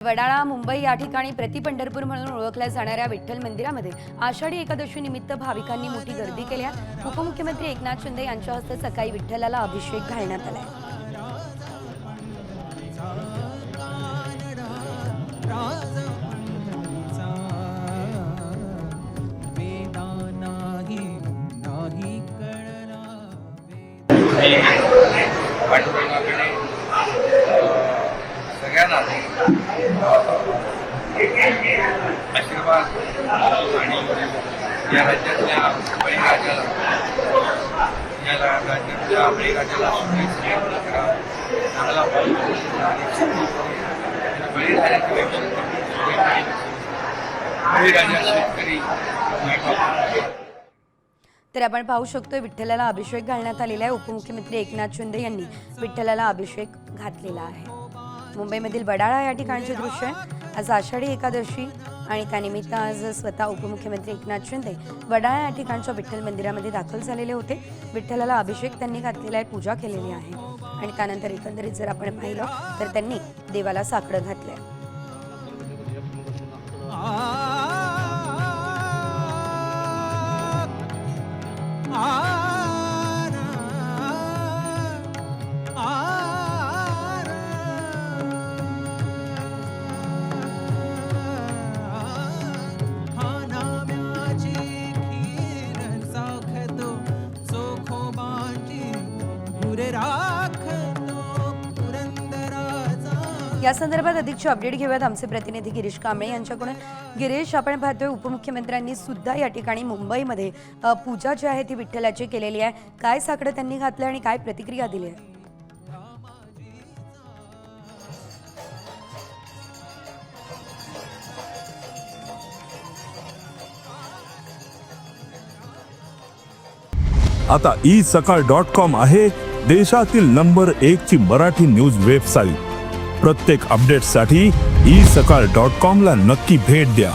वडाळा मुंबई या ठिकाणी प्रतिपंढरपूर म्हणून ओळखल्या जाणाऱ्या विठ्ठल मंदिरामध्ये आषाढी एकादशी निमित्त भाविकांनी मोठी गर्दी केली आहे। उपमुख्यमंत्री एकनाथ शिंदे यांच्या हस्ते सकाळी विठ्ठलाला अभिषेक घालण्यात आला आहे। सगळ्यांना आशीर्वाद आणि या राज्यातल्या बळीराजाला चांगला बळीराजाची बळीराजा शेतकरी। तर आपण पाहू शकतोय विठ्ठलाला अभिषेक घालण्यात आलेला आहे। उपमुख्यमंत्री एकनाथ शिंदे यांनी विठ्ठलाला अभिषेक घातलेला आहे। मुंबईमधील वडाळा या ठिकाणचे दृश्य आहे। आज आषाढी एकादशी आणि त्यानिमित्त आज स्वतः उपमुख्यमंत्री एकनाथ शिंदे वडाळा या ठिकाणच्या विठ्ठल मंदिरामध्ये दाखल झालेले होते। विठ्ठलाला अभिषेक त्यांनी घातलेला आहे, पूजा केलेली आहे आणि त्यानंतर एकंदरीत जर आपण पाहिलं तर त्यांनी देवाला साकडं घातलंय। या संदर्भात अधिकचे अपडेट घेऊयात आमचे प्रतिनिधी गिरीश कांबळे यांच्याकडून। गिरीश, आपण पाहतोय उपमुख्यमंत्र्यांनी सुद्धा या ठिकाणी मुंबईमध्ये पूजा जी आहे ती विठ्ठलाची केलेली आहे। काय साकडं त्यांनी घातलं आणि काय प्रतिक्रिया दिली आहे? आता isakal.com आहे देशातील नंबर 1 ची मराठी न्यूज वेबसाईट। प्रत्येक अपडेटसाठी isakal.com ला नक्की भेट द्या।